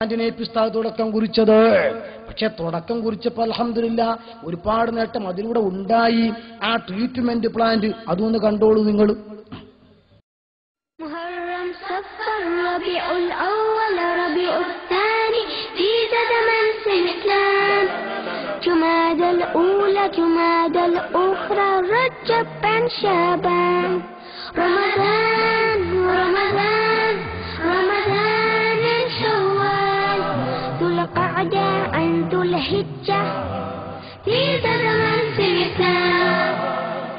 ഉസ്താദ് തുടക്കം കുറിച്ചത്. പക്ഷെ തുടക്കം കുറിച്ചപ്പോൾ അൽഹംദുലില്ലാ ഒരുപാട് നേട്ടം അതിലൂടെ ഉണ്ടായി. ആ ട്രീറ്റ്മെന്റ് പ്ലാന്റ് അതൊന്ന് കണ്ടോളൂ നിങ്ങൾ. محرم صفر ربيع الأول ربيع الثاني في زمن الإسلام جماد الأولى جماد الأخرى رجب بن شعبان رمضان رمضان رمضان شوال ذو القعدة عن ذو الحجة في زمن الإسلام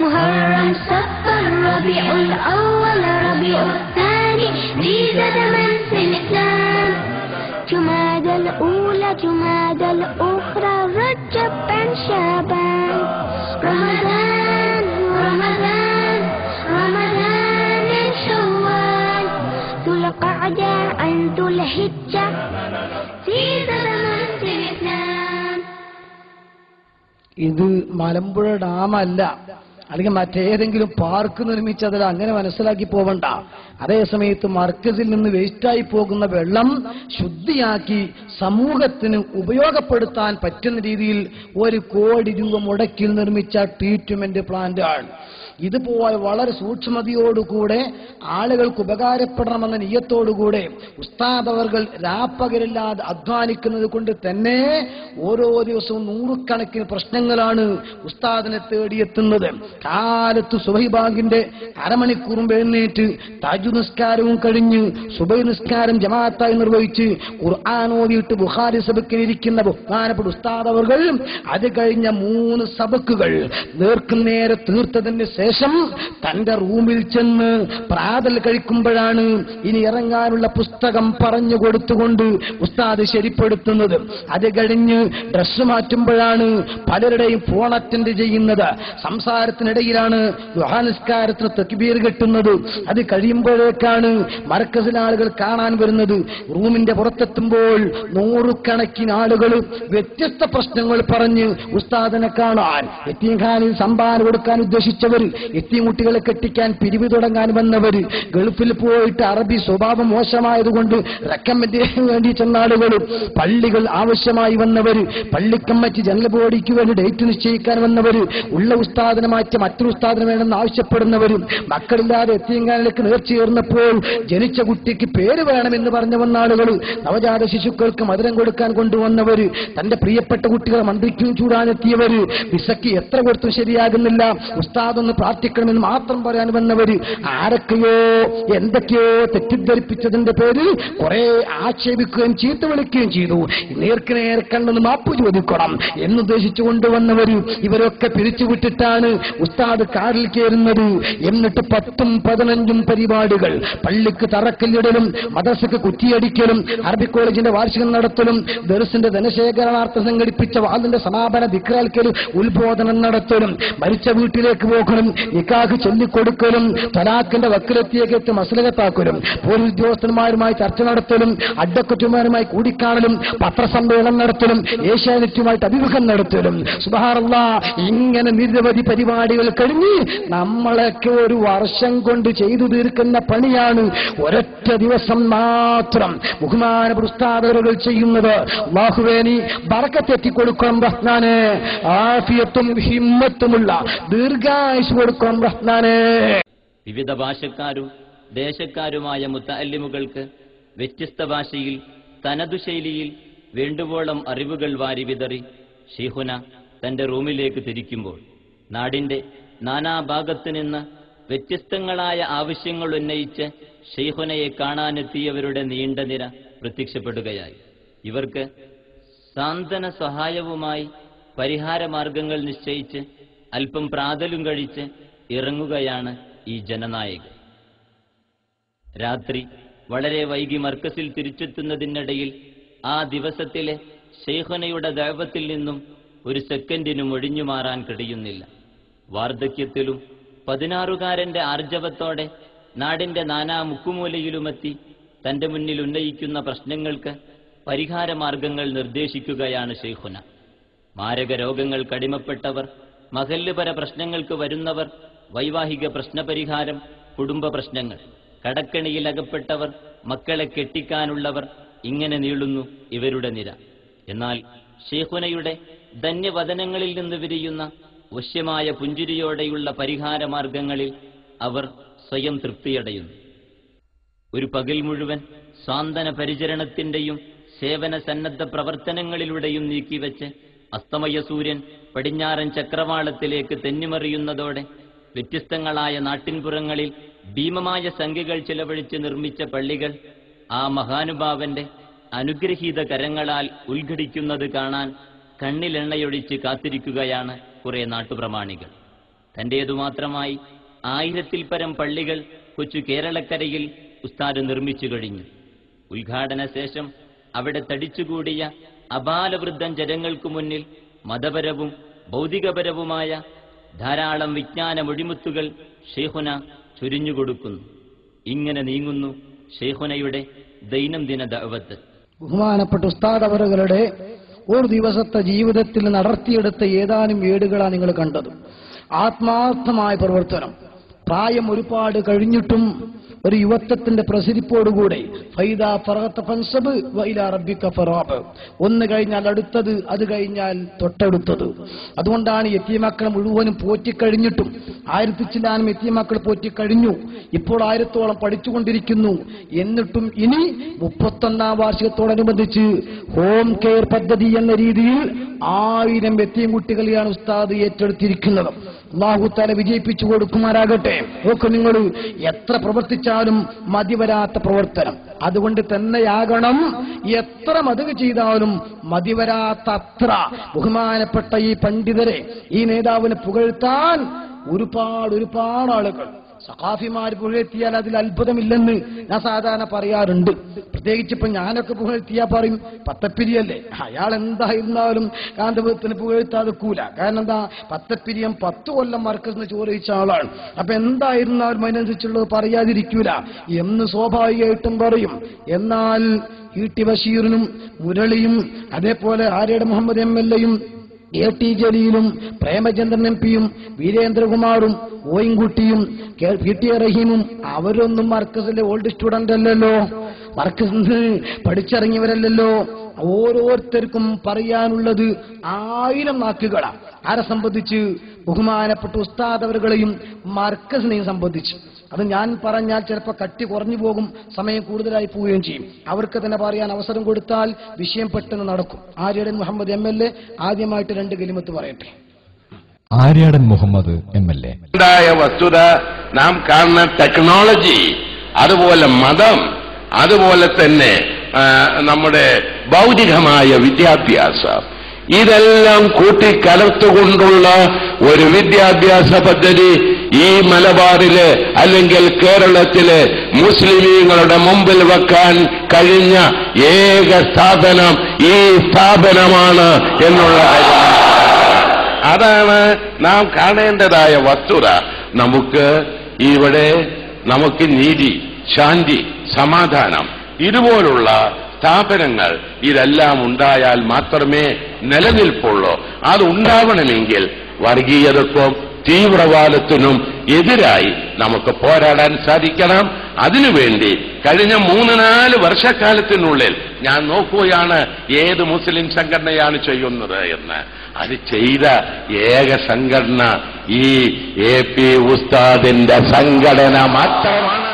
محرم صفر ربيع الأول ربيع الثاني في زمن الإسلام جماد الأولى جماد الأخرى رجب بن شعبان رمضان رمضان رمضان شوال ذو القعدة عن ذو الحجة في زمن الإسلام. ഇത് മലമ്പുഴ ഡാമല്ല, അല്ലെങ്കിൽ മറ്റേതെങ്കിലും പാർക്ക് നിർമ്മിച്ചതല്ല, അങ്ങനെ മനസ്സിലാക്കി പോവണ്ട. അതേസമയത്ത് മർക്കസിൽ നിന്ന് വേസ്റ്റായി പോകുന്ന വെള്ളം ശുദ്ധിയാക്കി സമൂഹത്തിന് ഉപയോഗപ്പെടുത്താൻ പറ്റുന്ന രീതിയിൽ 1 കോടി രൂപ മുടക്കിൽ നിർമ്മിച്ച ട്രീറ്റ്മെന്റ് പ്ലാന്റ് ആണ്. ഇതുപോലെ വളരെ സൂക്ഷ്മതയോടുകൂടെ ആളുകൾക്ക് ഉപകാരപ്പെടണമെന്ന നിയ്യത്തോടുകൂടെ ഉസ്താദ് അവർകൾ രാപ്പകലില്ലാതെ അധ്വാനിക്കുന്നത് കൊണ്ട് തന്നെ ഓരോ ദിവസവും 100 കണക്കിന് പ്രശ്നങ്ങളാണ് ഉസ്താദിനെ തേടിയെത്തുന്നത്. കാലത്ത് സുബഹി ബാങ്കിന്റെ അരമണിക്കൂറും എഴുന്നേറ്റ് തഹജ്ജുദ് നിസ്കാരവും കഴിഞ്ഞ് സുബഹി നിസ്കാരം ജമാഅത്തായി നിർവഹിച്ച് ഖുർആൻ ഓതിയിട്ട് ബുഖാരി സബക്കിലിരിക്കുന്ന ബഹുമാനപ്പെട്ട ഉസ്താദ് അവർകൾ അത് കഴിഞ്ഞ 3 സബക്കുകൾ നേർക്കുനേരെ തീർത്തതിന് ശേഷം തന്റെ റൂമിൽ ചെന്ന് പ്രാതൽ കഴിക്കുമ്പോഴാണ് ഇനി ഇറങ്ങാനുള്ള പുസ്തകം പറഞ്ഞു കൊടുത്തുകൊണ്ട് ഉസ്താദ് ശരിപ്പെടുത്തുന്നത്. അത് കഴിഞ്ഞ് ഡ്രസ് മാറ്റുമ്പോഴാണ് പലരുടെയും ഫോൺ അറ്റൻഡ് ചെയ്യുന്നത്. സംസാരത്തിനിടയിലാണ് ദുആ നിസ്കാരത്തിന് തക്ബീർ കെട്ടുന്നത്. അത് കഴിയുമ്പോഴേക്കാണ് മർക്കസിലെ ആളുകൾ കാണാൻ വരുന്നത്. റൂമിന്റെ പുറത്തെത്തുമ്പോൾ 100 കണക്കിന് ആളുകൾ വ്യത്യസ്ത പ്രശ്നങ്ങൾ പറഞ്ഞ് ഉസ്താദിനെ കാണാൻ, യതീംഖാനയിൽ സംഭാവന കൊടുക്കാൻ ഉദ്ദേശിച്ചവർ, യതീം കുട്ടികളെ കെട്ടിക്കാൻ പിരിവ് തുടങ്ങാൻ വന്നവർ, ഗൾഫിൽ പോയിട്ട് അറബി സ്വഭാവം മോശമായതുകൊണ്ട് റെക്കമെൻഡേഷൻ വേണ്ടി ചെന്ന ആളുകൾ, പള്ളികൾ ആവശ്യമായി വന്നവർ, പള്ളിക്കമ്മറ്റി ജനറൽ ബോഡിക്ക് വേണ്ടി ഡേറ്റ് നിശ്ചയിക്കാൻ വന്നവർ, ഉള്ള ഉസ്താദിനെ മാറ്റി മറ്റൊരു ഉസ്താദിന് വേണമെന്ന് ആവശ്യപ്പെടുന്നവരും, മക്കളില്ലാതെ യതീംഖാനയിലേക്ക് നേർച്ചയേർന്നപ്പോൾ ജനിച്ച കുട്ടിക്ക് പേര് വേണമെന്ന് പറഞ്ഞു വന്ന ആളുകൾ, നവജാത ശിശുക്കൾക്ക് മധുരം കൊടുക്കാൻ കൊണ്ടുവന്നവർ, തന്റെ പ്രിയപ്പെട്ട കുട്ടികളെ മന്ത്രിക്കും ചൂടാനെത്തിയവർ, വിസയ്ക്ക് എത്ര കൊടുത്തും ശരിയാകുന്നില്ല ഉസ്താദൊന്ന് പ്രാർത്ഥിക്കണമെന്ന് മാത്രം പറയാൻ വന്നവർ, ആരൊക്കെയോ എന്തൊക്കെയോ തെറ്റിദ്ധരിപ്പിച്ചതിന്റെ പേരിൽ കുറെ ആക്ഷേപിക്കുകയും ചീത്ത വിളിക്കുകയും ചെയ്തു. നേർക്ക് നേരെ കണ്ടെന്ന് മാപ്പ് ചോദിക്കണം എന്നുദ്ദേശിച്ചു കൊണ്ടുവന്നവർ, ഇവരൊക്കെ പിരിച്ചുവിട്ടിട്ടാണ് ഉസ്താദ് കാറിൽ കയറുന്നത്. എന്നിട്ട് 10ഉം 15ഉം പരിപാടികൾ, പള്ളിക്ക് തറക്കല്ലിടലും മദ്രസക്ക് കുറ്റിയടിക്കലും അറബി കോളേജിന്റെ വാർഷികം നടത്തലും ദർസിന്റെ ധനശേഖരണാർത്ഥം സംഘടിപ്പിച്ച വാദിന്റെ സമാപന ദിക്റാൽക്കലും ഉത്ബോധനം നടത്തലും മരിച്ച വീട്ടിലേക്ക് പോകലും നിക്കാഹ് ചൊല്ലിക്കൊടുക്കലും തലാഖിന്റെ വക്കിലെത്തിയേക്ക് മസ്ലഹത്താക്കലും പോലീസ് ഉദ്യോഗസ്ഥന്മാരുമായി ചർച്ച നടത്തലും അഡ്വക്കറ്റുമാരുമായി കൂടിക്കാണലും പത്രസമ്മേളനം നടത്തലും ഏഷ്യാനെറ്റുമായിട്ട് അഭിമുഖം നടത്തലും സുബ്ഹാനല്ലാഹ്, ഇങ്ങനെ നിരവധി പരിപാടികൾ കഴിഞ്ഞ് നമ്മളൊക്കെ ഒരു വർഷം കൊണ്ട് ചെയ്തു തീർക്കുന്ന പണിയാണ് ഒരൊറ്റ ദിവസം മാത്രം ബഹുമാനപ്പെട്ട ഉസ്താദുകൾ ചെയ്യുന്നത്. അല്ലാഹുവേ നീ ബറക്കത്ത് എത്തിക്കൊടുക്കണം റഹ്മാനേ, ആഫിയത്തും ഹിമ്മത്തുമുള്ള ദീർഘായുസ് കൊടുക്കണം റഹ്മാനേ. വിവിധ ഭാഷക്കാരും ദേശക്കാരുമായ മുത്തഅല്ലിമുകൾക്ക് വ്യത്യസ്ത ഭാഷയിൽ തനതു ശൈലിയിൽ വേണ്ടുവോളം അറിവുകൾ വാരി വിതറി ശൈഖുന തന്റെ റൂമിലേക്ക് തിരിക്കുമ്പോൾ നാടിന്റെ നാനാഭാഗത്തു നിന്ന് വ്യത്യസ്തങ്ങളായ ആവശ്യങ്ങൾ ഉന്നയിച്ച് ശൈഖുനയെ കാണാനെത്തിയവരുടെ നീണ്ട നിര പ്രത്യക്ഷപ്പെടുകയായി. ഇവർക്ക് സാന്ത്വന സഹായവുമായി പരിഹാരമാർഗങ്ങൾ നിശ്ചയിച്ച് അല്പം പ്രാതലും കഴിച്ച് ഇറങ്ങുകയാണ് ഈ ജനനായകൻ. രാത്രി വളരെ വൈകി മർക്കസിൽ തിരിച്ചെത്തുന്നതിനിടയിൽ ആ ദിവസത്തിലെ ശൈഖുനയുടെ ദഅവത്തിൽ നിന്നും ഒരു സെക്കൻഡിനും ഒഴിഞ്ഞു മാറാൻ കഴിയുന്നില്ല. വാർദ്ധക്യത്തിലും 16കാരന്റെ ആർജവത്തോടെ നാടിന്റെ നാനാ മുക്കുമൂലയിലുമെത്തി തന്റെ മുന്നിൽ ഉന്നയിക്കുന്ന പ്രശ്നങ്ങൾക്ക് പരിഹാരമാർഗങ്ങൾ നിർദ്ദേശിക്കുകയാണ് ശൈഖുന. മാരക രോഗങ്ങൾക്ക് അടിമപ്പെട്ടവർ, മഹല്ലുപര പ്രശ്നങ്ങൾക്ക് വരുന്നവർ, വൈവാഹിക പ്രശ്നപരിഹാരം, കുടുംബ പ്രശ്നങ്ങൾ, കടക്കണിയിൽ അകപ്പെട്ടവർ, മക്കളെ കെട്ടിക്കാനുള്ളവർ, ഇങ്ങനെ നീളുന്നു ഇവരുടെ നിര. എന്നാൽ ഷെയ്ഖുനയുടെ ധന്യവദനങ്ങളിൽ നിന്ന് വിരിയുന്ന വശ്യമായ പുഞ്ചിരിയോടെയുള്ള പരിഹാരമാർഗങ്ങളിൽ അവർ സ്വയം തൃപ്തിയടയുന്നു. ഒരു പകൽ മുഴുവൻ സാന്ത്വന പരിചരണത്തിന്റെയും സേവന സന്നദ്ധ പ്രവർത്തനങ്ങളിലൂടെയും നീക്കിവെച്ച് അസ്തമയ സൂര്യൻ പടിഞ്ഞാറൻ ചക്രവാളത്തിലേക്ക് തെന്നിമറിയുന്നതോടെ വ്യത്യസ്തങ്ങളായ നാട്ടിൻപുറങ്ങളിൽ ഭീമമായ സംഖ്യകൾ ചിലവഴിച്ച് നിർമ്മിച്ച പള്ളികൾ ആ മഹാനുഭാവന്റെ അനുഗ്രഹീത കരങ്ങളാൽ ഉദ്ഘടിക്കുന്നത് കാണാൻ കണ്ണിലെണ്ണയൊഴിച്ച് കാത്തിരിക്കുകയാണ് കുറെ നാട്ടുപ്രമാണികൾ. തന്റേതുമാത്രമായി 1000-ൽ പരം പള്ളികൾ കൊച്ചു കേരളക്കരയിൽ ഉസ്താദ് നിർമ്മിച്ചു കഴിഞ്ഞു. ഉദ്ഘാടന ശേഷം അവിടെ തടിച്ചുകൂടിയ അപാലവൃദ്ധം ജനങ്ങൾക്കു മുന്നിൽ മതപരവും ഭൗതികപരവുമായ ധാരാളം വിജ്ഞാന മൊഴിമുത്തുകൾ ഷെയ്ഖുന ചൊരിഞ്ഞുകൊടുക്കുന്നു. ഇങ്ങനെ നീങ്ങുന്നു ഷെയ്ഖുനയുടെ ദൈനംദിന ദഅവത്ത്. ബഹുമാനപ്പെട്ട ഉസ്താദ് അവറുകളുടെ ഒരു ദിവസത്തെ ജീവിതത്തിൽ നടത്തിയെടുത്ത ഏതാനും ഏടുകളാണ് നിങ്ങൾ കണ്ടത്. ആത്മാർത്ഥമായ പ്രവർത്തനം. പ്രായം ഒരുപാട് കഴിഞ്ഞിട്ടും ഒരു യുവത്വത്തിന്റെ പ്രസരിപ്പോടുകൂടെ ഫൈദാ ഫറഗത ഫൻസബ് വഇലാ റബ്ബിക ഫറാബ്. ഒന്ന് കഴിഞ്ഞാൽ അടുത്തത്, അത് കഴിഞ്ഞാൽ തൊട്ടടുത്തത്. അതുകൊണ്ടാണ് യതീമക്കളെ മുഴുവനും പോറ്റിക്കഴിഞ്ഞിട്ടും 1000 ചില്ലാനും യതീമക്കൾ പോറ്റിക്കഴിഞ്ഞു. ഇപ്പോൾ 1000-ഓളം പഠിച്ചുകൊണ്ടിരിക്കുന്നു. എന്നിട്ടും ഇനി 31-ാം വാർഷികത്തോടനുബന്ധിച്ച് ഹോം കെയർ പദ്ധതി എന്ന രീതിയിൽ 1000 യതീം കുട്ടികളെയാണ് ഉസ്താദ് ഏറ്റെടുത്തിരിക്കുന്നത്. അല്ലാഹു തആല വിജയിപ്പിച്ചു കൊടുക്കുമാറാകട്ടെ. നോക്കൂ, നിങ്ങൾ എത്ര പ്രവർത്തിച്ചാലും മതിവരാത്ത പ്രവർത്തനം. അതുകൊണ്ട് തന്നെയാകണം എത്ര മദഹ് ചെയ്താലും മതിവരാത്ത അത്ര ബഹുമാനപ്പെട്ട ഈ പണ്ഡിതരെ, ഈ നേതാവിനെ പുകഴ്ത്താൻ ഒരുപാട് ആളുകൾ, സഖാഫിമാർ പുകഴ്ത്തിയാൽ അതിൽ അത്ഭുതമില്ലെന്ന് ഞാൻ സാധാരണ പറയാറുണ്ട്. പ്രത്യേകിച്ച് ഇപ്പൊ ഞാനൊക്കെ പുകഴ്ത്തിയാ പറയും പത്തപ്പിരിയല്ലേ, അയാൾ എന്തായിരുന്നാലും കാന്തപുരത്തിന് പുകഴ്ത്താതെക്കൂല. കാരണം എന്താ, പത്തപ്പിരിയം 10 കൊല്ലം മർക്കസിന് ചോദിച്ച ആളാണ്. അപ്പൊ എന്തായിരുന്നാലും അതിനനുസരിച്ചുള്ളത് പറയാതിരിക്കൂല എന്ന് സ്വാഭാവികമായിട്ടും പറയും. എന്നാൽ ഇ.ടി. ബഷീറിനും മുരളിയും അതേപോലെ ആര്യയുടെ മുഹമ്മദ് MLA-യും A.T. ജലീലും പ്രേമചന്ദ്രൻ MP-യും വീരേന്ദ്രകുമാറും ഓയിൻകുട്ടിയും P.T. റഹീമും അവരൊന്നും മർക്കസിലെ ഓൾഡ് സ്റ്റുഡന്റ് അല്ലല്ലോ, മർക്കസിന് പഠിച്ചിറങ്ങിയവരല്ലല്ലോ. ഓരോരുത്തർക്കും പറയാനുള്ളത് 1000 വാക്കുകളാണ്. ആരെ സംബന്ധിച്ച്? ബഹുമാനപ്പെട്ട ഉസ്താദ് അവരുകളെയും മർക്കസിനെയും സംബന്ധിച്ച്. അത് ഞാൻ പറഞ്ഞാൽ ചിലപ്പോൾ കട്ടി കുറഞ്ഞു പോകും, സമയം കൂടുതലായി പോവുകയും ചെയ്യും. അവർക്ക് തന്നെ പറയാൻ അവസരം കൊടുത്താൽ വിഷയം പെട്ടെന്ന് നടക്കും. ആര്യടൻ മുഹമ്മദ് MLA ആദ്യമായിട്ട് 2 കലിമത്ത് പറയട്ടെ. ആര്യാടൻ മുഹമ്മദ് MLA. വസ്തുത നാം കാണുന്ന ടെക്നോളജി, അതുപോലെ മതം, അതുപോലെ തന്നെ നമ്മുടെ ഭൗതികമായ വിദ്യാഭ്യാസം, ഇതെല്ലാം കൂട്ടിക്കലർത്തുകൊണ്ടുള്ള ഒരു വിദ്യാഭ്യാസ പദ്ധതി ഈ മലബാറില് അല്ലെങ്കിൽ കേരളത്തില് മുസ്ലിമീങ്ങളുടെ മുമ്പിൽ വെക്കാൻ കഴിഞ്ഞ ഏക സ്ഥാപനം ഈ സ്ഥാപനമാണ് എന്നുള്ള അതാണ് നാം കാണേണ്ടതായ വസ്തുത. നമുക്ക് നീതി, ശാന്തി, സമാധാനം, ഇതുപോലുള്ള സ്ഥാപനങ്ങൾ ഇതെല്ലാം ഉണ്ടായാൽ മാത്രമേ നിലനിൽപ്പുള്ളൂ. അത് ഉണ്ടാവണമെങ്കിൽ വർഗീയതക്കും തീവ്രവാദത്തിനും എതിരായി നമുക്ക് പോരാടാൻ സാധിക്കണം. അതിനുവേണ്ടി കഴിഞ്ഞ 3-4 വർഷക്കാലത്തിനുള്ളിൽ ഞാൻ നോക്കുകയാണ് ഏത് മുസ്ലിം സംഘടനയാണ് ചെയ്യുന്നത് എന്ന്. അത് ചെയ്ത ഏക സംഘടന ഈ AP ഉസ്താദിന്റെ സംഘടന മാത്രമാണ്.